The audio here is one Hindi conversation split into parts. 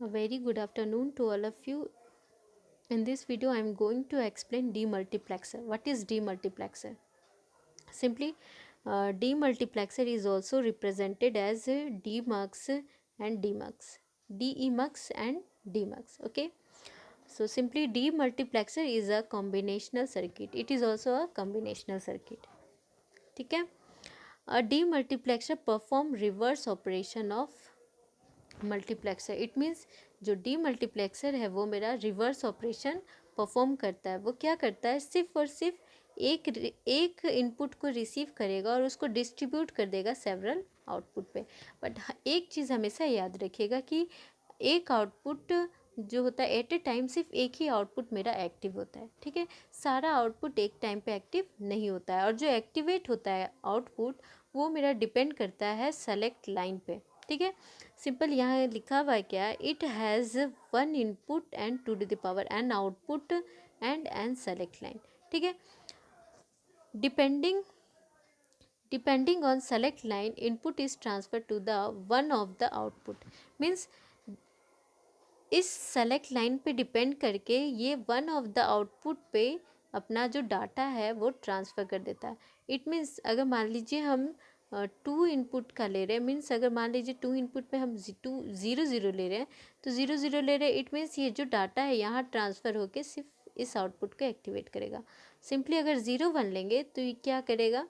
A very good afternoon to all of you. In this video, I am going to explain demultiplexer. What is demultiplexer? Simply, demultiplexer is also represented as demux and demux, demux and demux. Okay. So simply, demultiplexer is a combinational circuit. It is also a combinational circuit. ठीक है. A demultiplexer perform reverse operation of multiplexer. It means जो डी मल्टीप्लेक्सर है वो मेरा रिवर्स ऑपरेशन परफॉर्म करता है. वो क्या करता है, सिर्फ और सिर्फ एक इनपुट को रिसीव करेगा और उसको डिस्ट्रीब्यूट कर देगा सेवरल आउटपुट पे. बट एक चीज़ हमेशा याद रखिएगा कि एक आउटपुट जो होता है एट ए टाइम सिर्फ एक ही आउटपुट मेरा एक्टिव होता है. ठीक है, सारा आउटपुट एक टाइम पे एक्टिव नहीं होता है. और जो एक्टिवेट होता है आउटपुट वो मेरा डिपेंड करता है सेलेक्ट लाइन पे. ठीक है, सिंपल यहाँ लिखा हुआ है क्या, it has one input and two to the power N output and N select line. ठीक है, depending on select line input is transfer to the one of the output. Means इस सेलेक्ट लाइन पे डिपेंड करके ये वन ऑफ द आउटपुट पे अपना जो डाटा है वो ट्रांसफ़र कर देता है. इट मीन्स अगर मान लीजिए हम टू इनपुट का ले रहे हैं, मीन्स अगर मान लीजिए टू इनपुट पे हम ज़ीरो ज़ीरो ले रहे हैं, तो ज़ीरो ज़ीरो ले रहे हैं. इट मीन्स ये जो डाटा है यहाँ ट्रांसफ़र होके सिर्फ इस आउटपुट को एक्टिवेट करेगा. सिंपली अगर ज़ीरो वन लेंगे तो ये क्या करेगा,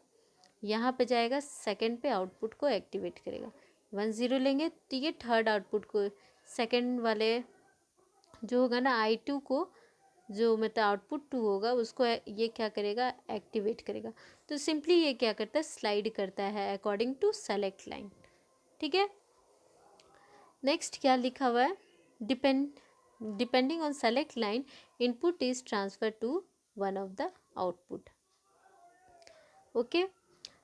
यहाँ पे जाएगा सेकंड पे आउटपुट को एक्टिवेट करेगा. वन ज़ीरो लेंगे तो ये थर्ड आउटपुट को, सेकंड वाले जो होगा ना I2 को, जो मतलब आउटपुट टू होगा उसको ये क्या करेगा, एक्टिवेट करेगा. तो सिंपली ये क्या करता है, स्लाइड करता है अकॉर्डिंग टू सेलेक्ट लाइन. ठीक है, नेक्स्ट क्या लिखा हुआ है, depending on select line input is transfer to one of the output. Okay,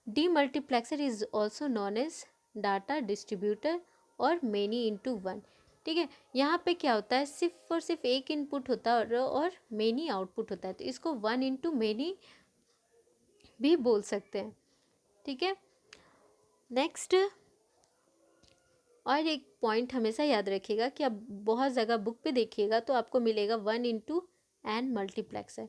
demultiplexer is also known as data distributor और मेनी इंटू वन. ठीक है, यहाँ पे क्या होता है, सिर्फ और सिर्फ एक इनपुट होता है और मेनी आउटपुट होता है. तो इसको वन इंटू मेनी भी बोल सकते हैं. ठीक है, नेक्स्ट और एक पॉइंट हमेशा याद रखिएगा कि आप बहुत जगह बुक पे देखिएगा तो आपको मिलेगा वन इंटू एन मल्टीप्लेक्सर.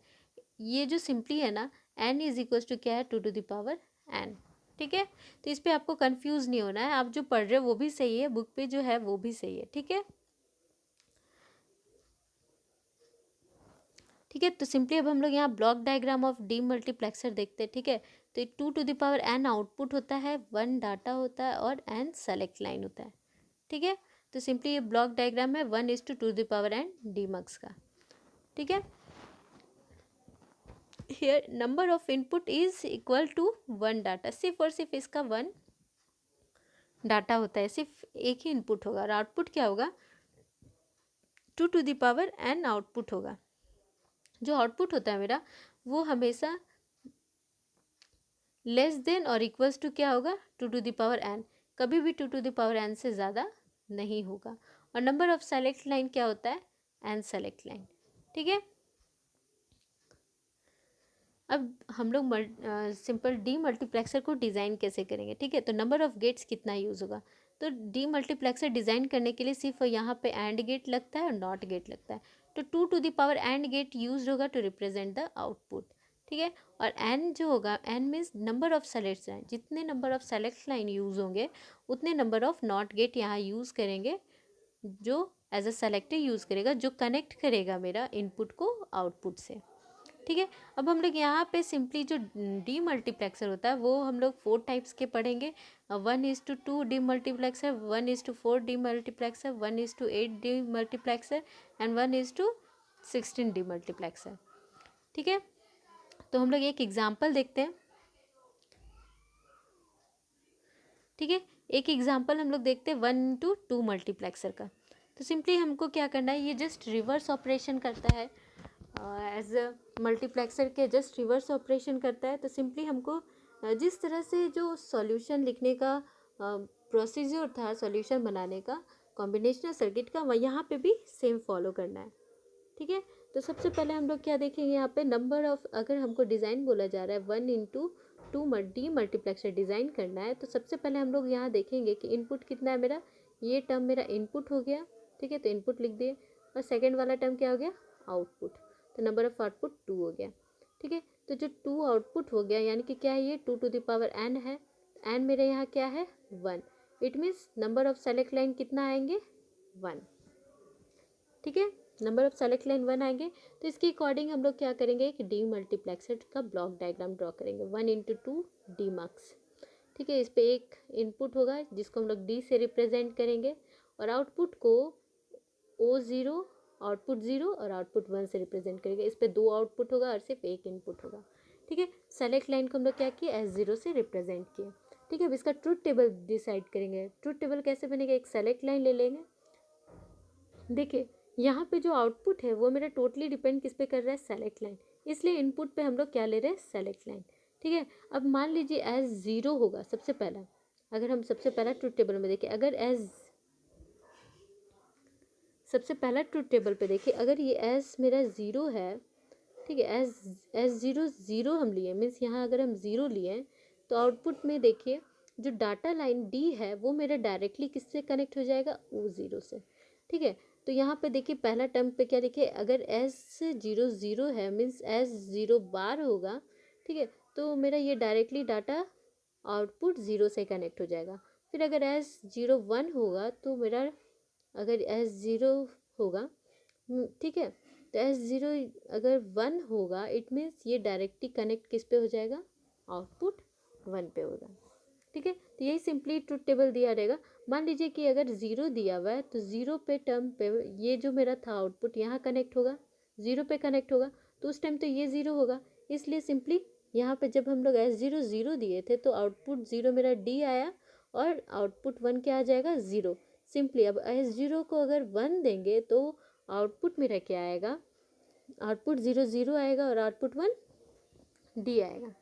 ये जो सिंपली है ना, एन इज इक्वल्स टू क्या है, two to the power N. ठीक है, तो इस पर आपको कंफ्यूज नहीं होना है. आप जो पढ़ रहे हो वो भी सही है, बुक पे जो है वो भी सही है. ठीक है, ठीक है. तो सिंपली अब हम लोग यहाँ block diagram of demultiplexer देखते हैं. ठीक है, तो two to the power N output होता है, वन डाटा होता है और एन सेलेक्ट लाइन होता है. ठीक है, तो सिंपली ये ब्लॉक डायग्राम है one is two the power N D mux का. ठीक है, here number of input is equal to one data. सिर्फ और सिर्फ इसका वन डाटा होता है, सिर्फ एक ही इनपुट होगा और आउटपुट क्या होगा, two to the power N output होगा. जो आउटपुट होता है मेरा वो हमेशा लेस देन और इक्वल्स टू क्या होगा, two to the power N. कभी भी two to the power N से ज़्यादा नहीं होगा. और नंबर ऑफ सेलेक्ट लाइन क्या होता है, एन सेलेक्ट लाइन. ठीक है, अब हम लोग सिंपल डी मल्टीप्लेक्सर को डिज़ाइन कैसे करेंगे. ठीक है, तो नंबर ऑफ गेट्स कितना यूज़ होगा, तो डी मल्टीप्लेक्सर डिज़ाइन करने के लिए सिर्फ यहाँ पे एंड गेट लगता है और नॉट गेट लगता है. तो two to the power and gate use होगा टू रिप्रेजेंट द आउटपुट. ठीक है, और एन जो होगा, N means number of select line. जितने number of select line use होंगे उतने नंबर ऑफ नॉट गेट यहाँ यूज़ करेंगे, जो एज अ सेलेक्टर यूज़ करेगा, जो कनेक्ट करेगा मेरा इनपुट को आउटपुट से. ठीक है, अब हम लोग यहाँ पे सिंपली जो डी मल्टीप्लेक्सर होता है वो हम लोग फोर टाइप्स के पढ़ेंगे. One is to two demultiplexer, one is to four demultiplexer, one is to eight demultiplexer and one is to 16 demultiplexer. ठीक है, तो हम लोग एक एग्जाम्पल देखते हैं. ठीक है, एक एग्जाम्पल हम लोग देखते हैं वन टू टू मल्टीप्लेक्सर का. तो सिंपली हमको क्या करना है, ये जस्ट रिवर्स ऑपरेशन करता है, एज अ मल्टीप्लेक्सर के जस्ट रिवर्स ऑपरेशन करता है. तो सिंपली हमको जिस तरह से जो सॉल्यूशन लिखने का प्रोसीजर था, सॉल्यूशन बनाने का कॉम्बिनेशनल सर्किट का, वह यहाँ पे भी सेम फॉलो करना है. ठीक है, तो सबसे पहले हम लोग क्या देखेंगे, यहाँ पे नंबर ऑफ, अगर हमको डिज़ाइन बोला जा रहा है one into two D multiplexer design करना है, तो सबसे पहले हम लोग यहाँ देखेंगे कि इनपुट कितना है मेरा. ये टर्म मेरा इनपुट हो गया ठीक है, तो इनपुट लिख दिए। और सेकेंड वाला टर्म क्या हो गया, आउटपुट, तो नंबर ऑफ आउटपुट 2 हो गया। ठीक है, तो जो 2 आउटपुट हो गया यानी कि क्या है, ये 2 टू द पावर n है, n मेरे यहाँ क्या है 1, it means number of select line कितना आएंगे 1। ठीक है, नंबर ऑफ सेलेक्ट लाइन 1 आएंगे। तो इसके अकॉर्डिंग हम लोग क्या करेंगे, एक डी मल्टीप्लेक्सर का ब्लॉक डायग्राम ड्रॉ करेंगे, 1 इंटू 2 डी मार्क्स। ठीक है, इस पर एक इनपुट होगा जिसको हम लोग डी से रिप्रेजेंट करेंगे, और आउटपुट को O0, आउटपुट 0 और आउटपुट 1 से रिप्रेजेंट करेंगे। इस पर 2 आउटपुट होगा और सिर्फ एक इनपुट होगा। ठीक है, सेलेक्ट लाइन को हम लोग क्या किए, S0 से रिप्रेजेंट किए। ठीक है, अब इसका ट्रूथ टेबल डिसाइड करेंगे। ट्रूथ टेबल कैसे बनेगा, एक सेलेक्ट लाइन ले लेंगे। देखिए यहाँ पे जो आउटपुट है वो मेरा टोटली डिपेंड किस पे कर रहा है, सेलेक्ट लाइन, इसलिए इनपुट पे हम लोग क्या ले रहे हैं, सेलेक्ट लाइन। ठीक है, अब मान लीजिए एज 0 होगा सबसे पहला, अगर हम सबसे पहला ट्रूथ टेबल में देखें, अगर एज सबसे पहला ट्रूथ टेबल पे देखिए, अगर ये एज मेरा 0 है, ठीक है, एज 0 0 हम लिए, मीन्स यहाँ अगर हम 0 लिए तो आउटपुट में देखिए जो डाटा लाइन डी है वो मेरा डायरेक्टली किससे कनेक्ट हो जाएगा, O0 से। ठीक है, तो यहाँ पे देखिए पहला टर्म पे क्या लिखे, अगर S0 0 है मीन्स S0 बार होगा। ठीक है, तो मेरा ये डायरेक्टली डाटा आउटपुट 0 से कनेक्ट हो जाएगा। फिर अगर S0 1 होगा तो मेरा, अगर S0 होगा, ठीक है, तो S0 अगर 1 होगा इट मीन्स ये डायरेक्टली कनेक्ट किस पे हो जाएगा, आउटपुट 1 पे होगा। ठीक है, तो यही सिंपली ट्रूथ टेबल दिया रहेगा। मान लीजिए कि अगर 0 दिया हुआ है तो 0 पे टर्म पे ये जो मेरा था आउटपुट यहाँ कनेक्ट होगा, 0 पे कनेक्ट होगा, तो उस टाइम तो ये 0 होगा, इसलिए सिंपली यहाँ पे जब हम लोग S0 0 दिए थे तो आउटपुट 0 मेरा D आया और आउटपुट 1 क्या आ जाएगा, 0। सिंपली अब S0 को अगर 1 देंगे तो आउटपुट मेरा क्या आएगा, आउटपुट 0 0 आएगा और आउटपुट 1 D आएगा।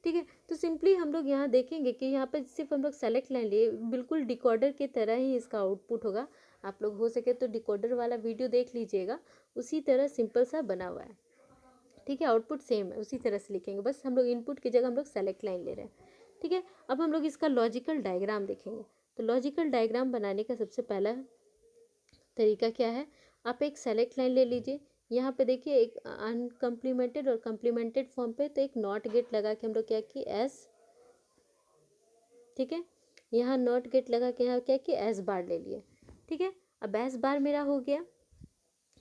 ठीक है, तो सिंपली हम लोग यहाँ देखेंगे कि यहाँ पे सिर्फ हम लोग सेलेक्ट लाइन लिए, बिल्कुल डिकोडर की तरह ही इसका आउटपुट होगा। आप लोग हो सके तो डिकोडर वाला वीडियो देख लीजिएगा, उसी तरह सिंपल सा बना हुआ है। ठीक है, आउटपुट सेम है, उसी तरह से लिखेंगे, बस हम लोग इनपुट की जगह हम लोग सेलेक्ट लाइन ले रहे हैं। ठीक है, अब हम लोग इसका लॉजिकल डायग्राम देखेंगे। तो लॉजिकल डायग्राम बनाने का सबसे पहला तरीका क्या है, आप एक सेलेक्ट लाइन ले लीजिए। यहाँ पे देखिए एक अनकम्प्लीमेंटेड और कम्प्लीमेंटेड फॉर्म पे, तो एक नॉट गेट लगा के हम लोग क्या किए, एस, ठीक है, यहाँ नॉट गेट लगा के यहाँ क्या किए, एस बार ले लिए। ठीक है, अब एस बार मेरा हो गया।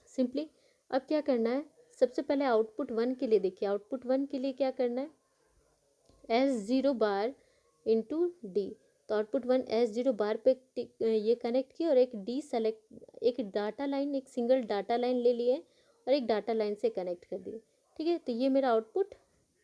सिंपली अब क्या करना है, सबसे पहले आउटपुट 1 के लिए देखिए, आउटपुट 1 के लिए क्या करना है, S0 बार इंटू डी, तो आउटपुट 1 S0 बार पे ये कनेक्ट किया और एक डी सेलेक्ट, एक डाटा लाइन, एक सिंगल डाटा लाइन ले लिए और एक डाटा लाइन से कनेक्ट कर दिए। ठीक है, तो ये मेरा आउटपुट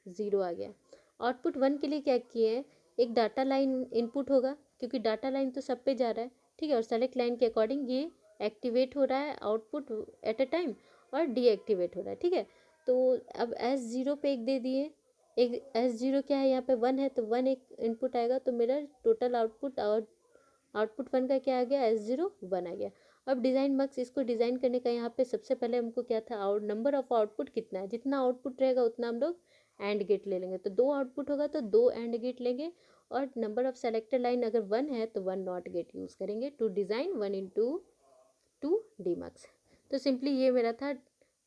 0 आ गया। आउटपुट 1 के लिए क्या किए हैं, एक डाटा लाइन इनपुट होगा क्योंकि डाटा लाइन तो सब पे जा रहा है। ठीक है, और सेलेक्ट लाइन के अकॉर्डिंग ये एक्टिवेट हो रहा है आउटपुट एट अ टाइम और डीएक्टिवेट हो रहा है। ठीक है, तो अब S0 पे एक दे दिए, एक S0 क्या है यहाँ पे 1 है तो 1 एक इनपुट आएगा, तो मेरा टोटल आउटपुट और आउटपुट 1 का क्या आ गया, S0 1 आ गया। अब डिज़ाइन मार्क्स, इसको डिज़ाइन करने का यहाँ पे सबसे पहले हमको क्या था, नंबर ऑफ आउटपुट कितना है, जितना आउटपुट रहेगा उतना हम लोग एंड गेट ले लेंगे, तो 2 आउटपुट होगा तो 2 एंड गेट लेंगे, और नंबर ऑफ सेलेक्टेड लाइन अगर 1 है तो 1 नॉट गेट यूज़ करेंगे to design 1 into 2 demux. तो सिंपली ये मेरा था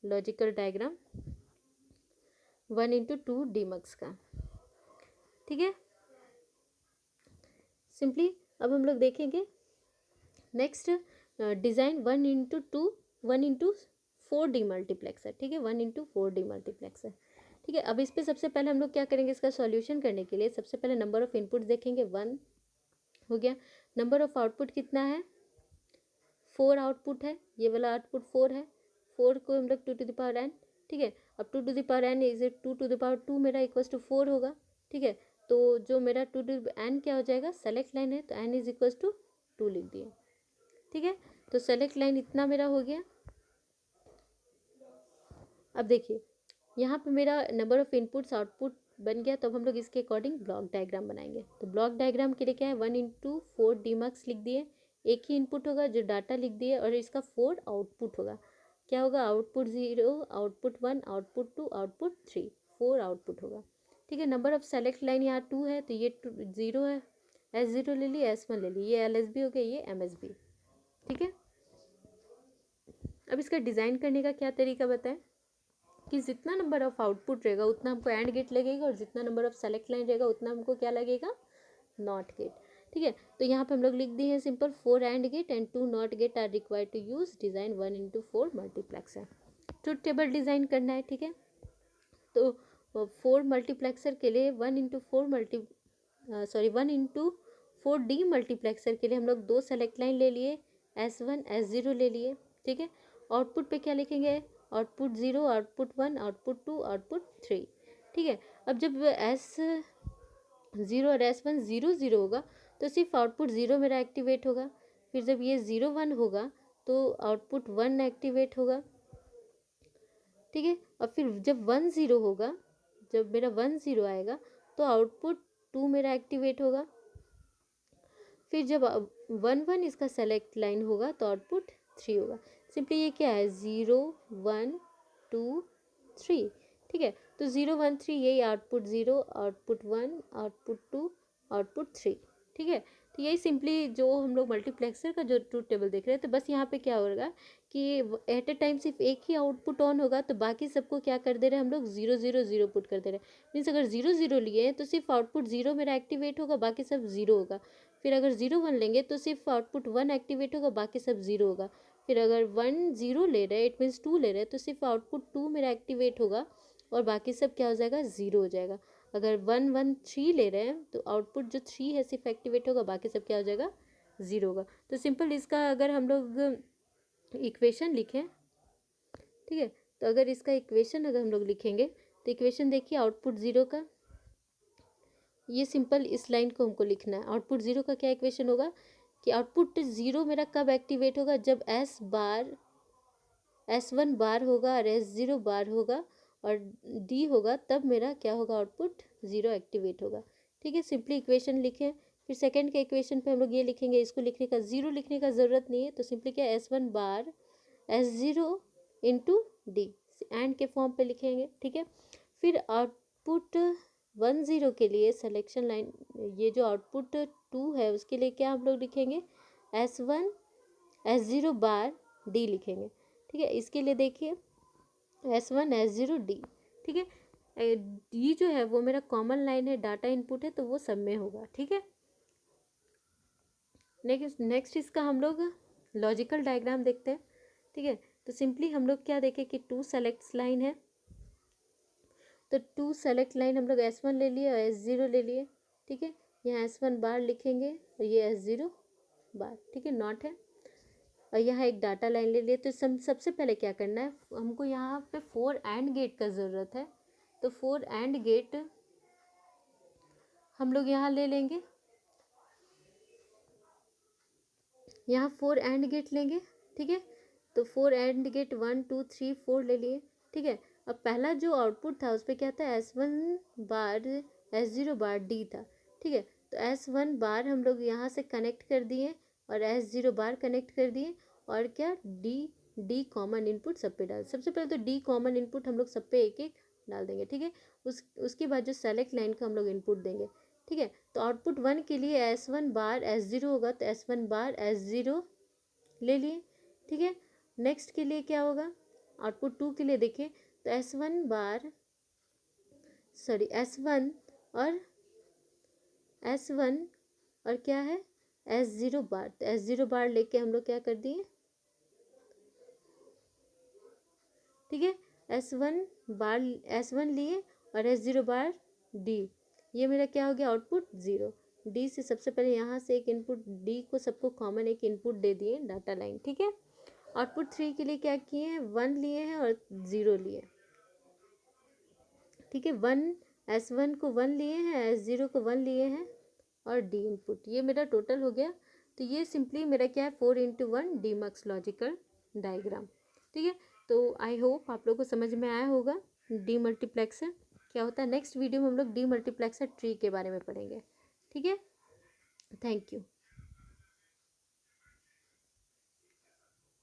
logical diagram 1 into 2 demux का। ठीक है, सिंपली अब हम लोग देखेंगे next design 1 into 2 1 into 4 demultiplexer. ठीक है, 1 इंटू 4 डी मल्टीप्लेक्सर। ठीक है, अब इस पर सबसे पहले हम लोग क्या करेंगे, इसका सॉल्यूशन करने के लिए सबसे पहले नंबर ऑफ इनपुट देखेंगे, 1 हो गया। नंबर ऑफ आउटपुट कितना है, 4 आउटपुट है, ये वाला आउटपुट 4 है, 4 को हम लोग 2 टू द पावर n। ठीक है, अब 2 to the power n is 2 to the power 2 मेरा इक्वल्स टू 4 होगा। ठीक है, तो जो मेरा 2 टू n क्या हो जाएगा, सेलेक्ट लाइन है तो n इज इक्वल्स टू 2 लिख दिए। ठीक है, तो सेलेक्ट लाइन इतना मेरा हो गया। अब देखिए यहाँ पे मेरा नंबर ऑफ इनपुट्स आउटपुट बन गया, तो अब हम लोग इसके अकॉर्डिंग ब्लॉक डायग्राम बनाएंगे। तो ब्लॉक डायग्राम के लिए क्या है, 1 इंटू 4 डी मार्क्स लिख दिए, एक ही इनपुट होगा जो डाटा लिख दिए, और इसका 4 आउटपुट होगा। क्या होगा, output 0, output 1, output 2, output 3, 4 output होगा। ठीक है, नंबर ऑफ सेलेक्ट लाइन यहाँ 2 है तो ये 0 है, S0 ले ली, S1 ले ली, ये LSB हो गया, ये MSB। ठीक है, अब इसका डिज़ाइन करने का क्या तरीका बताएं कि जितना नंबर ऑफ आउटपुट रहेगा उतना हमको एंड गेट लगेगा और जितना नंबर ऑफ सेलेक्ट लाइन रहेगा उतना हमको क्या लगेगा, नॉट गेट। ठीक है, तो यहाँ पे हम लोग लिख दिए हैं simple 4 and gate and 2 not gate are required to use design 1/4 multiplexer. Truth table design करना है। ठीक है, तो 4 मल्टीप्लेक्सर के लिए 1/4 डी मल्टीप्लेक्सर के लिए हम लोग 2 सेलेक्ट लाइन ले लिए, S1 S0 ले लिए। ठीक है, आउटपुट पे क्या लिखेंगे, आउटपुट 0, आउटपुट 1, आउटपुट 2, आउटपुट 3। ठीक है, अब जब S0 और S1 0 0 होगा तो सिर्फ आउटपुट 0 मेरा एक्टिवेट होगा। फिर जब ये 0 1 होगा तो आउटपुट 1 एक्टिवेट होगा। ठीक है, और फिर जब 1 0 होगा, जब मेरा 1 0 आएगा तो आउटपुट 2 मेरा एक्टिवेट होगा। फिर जब 1 1 इसका सेलेक्ट लाइन होगा तो आउटपुट 3 होगा। सिंपली ये क्या है, 0 1 2 3। ठीक है, तो 0 1 3 यही आउटपुट 0, आउटपुट 1, आउटपुट 2, आउटपुट 3। ठीक है, तो यही सिंपली जो हम लोग मल्टीप्लेक्सर का जो ट्रूथ टेबल देख रहे हैं, तो बस यहाँ पे क्या होगा कि एट ए टाइम सिर्फ एक ही आउटपुट ऑन होगा तो बाकी सबको क्या कर दे रहे हैं हम लोग, 0 0 0 पुट कर दे रहे हैं। मीन्स अगर 0 0 लिए हैं तो सिर्फ आउटपुट 0 मेरा एक्टिवेट होगा, बाकी सब 0 होगा। फिर अगर 0 1 लेंगे तो सिर्फ आउटपुट 1 एक्टिवेट होगा, बाकी सब 0 होगा। फिर अगर 1 0 ले रहे हैं, इट मीन्स 2 ले रहे हैं, तो सिर्फ आउटपुट 2 मेरा एक्टिवेट होगा और बाकी सब क्या हो जाएगा, 0 हो जाएगा। अगर 1 1 3 ले रहे हैं तो आउटपुट जो 3 है सिर्फ एक्टिवेट होगा, बाकी सब क्या हो जाएगा, 0 होगा। तो सिंपल इसका अगर हम लोग इक्वेशन लिखें, ठीक है, तो अगर इसका इक्वेशन अगर हम लोग लिखेंगे तो इक्वेशन देखिए, आउटपुट 0 का, ये सिंपल इस लाइन को हमको लिखना है। आउटपुट 0 का क्या इक्वेशन होगा कि आउटपुट 0 मेरा कब एक्टिवेट होगा, जब S1 बार होगा और S0 बार होगा और D होगा, तब मेरा क्या होगा, आउटपुट 0 एक्टिवेट होगा। ठीक है, सिंपली इक्वेशन लिखें। फिर सेकंड के इक्वेशन पे हम लोग ये लिखेंगे, इसको लिखने का 0 लिखने का ज़रूरत नहीं है, तो सिंपली क्या, S1 bar S0 into D and के फॉर्म पे लिखेंगे। ठीक है, फिर आउटपुट 1 0 के लिए सिलेक्शन लाइन, ये जो आउटपुट 2 है उसके लिए क्या हम लोग लिखेंगे, S1 S0 बार D लिखेंगे। ठीक है, इसके लिए देखिए S1 S0 D। ठीक है, D जो है वो मेरा कॉमन लाइन है, डाटा इनपुट है, तो वो सब में होगा। ठीक है, नेक्स्ट इसका हम लोग लॉजिकल डायग्राम देखते हैं। ठीक है, तो सिंपली हम लोग क्या देखें कि 2 सेलेक्ट लाइन है, तो 2 सेलेक्ट लाइन हम लोग S1 ले लिए और S0 ले लिए। ठीक है, यहाँ S1 बार लिखेंगे और ये S0 बार। ठीक है, नॉट है, और यहाँ एक डाटा लाइन ले लिए। तो सबसे पहले क्या करना है, हमको यहाँ पे 4 एंड गेट का ज़रूरत है, तो 4 एंड गेट हम लोग यहाँ ले लेंगे, यहाँ 4 एंड गेट लेंगे। ठीक है, तो 4 एंड गेट 1 2 3 4 ले लिए। ठीक है, अब पहला जो आउटपुट था उस पर क्या था, S1 बार S0 बार D था। ठीक है, तो S1 बार हम लोग यहाँ से कनेक्ट कर दिए और S0 बार कनेक्ट कर दिए, और क्या, D कॉमन इनपुट सब पे डाल। सबसे पहले तो D कॉमन इनपुट हम लोग सब पे एक एक डाल देंगे। ठीक है, उसके बाद जो सेलेक्ट लाइन का हम लोग इनपुट देंगे। ठीक है, तो आउटपुट 1 के लिए S1 बार S0 होगा, तो S1 बार S0 ले लिए। ठीक है, नेक्स्ट के लिए क्या होगा, आउटपुट 2 के लिए देखिए, तो S1 और S1 और क्या है, S0 बार, तो S0 बार लेके हम लोग क्या कर दिए। ठीक है, S1 लिए और S0 बार D, ये मेरा क्या हो गया, आउटपुट 0। D से सबसे पहले यहाँ से एक इनपुट, D को सबको कॉमन एक इनपुट दे दिए, डाटा लाइन। ठीक है, आउटपुट 3 के लिए क्या किए हैं, 1 लिए हैं और 0 लिए। ठीक है, S1 को 1 लिए हैं, S0 को 1 लिए हैं और D इनपुट, ये मेरा टोटल हो गया। तो ये सिंपली मेरा क्या है, 4x1 डीमक्स लॉजिकल डायग्राम। ठीक है, तो आई होप आप लोग को समझ में आया होगा डी मल्टीप्लेक्सर क्या होता है। नेक्स्ट वीडियो में हम लोग डी मल्टीप्लेक्सर ट्री के बारे में पढ़ेंगे। ठीक है, थैंक यू।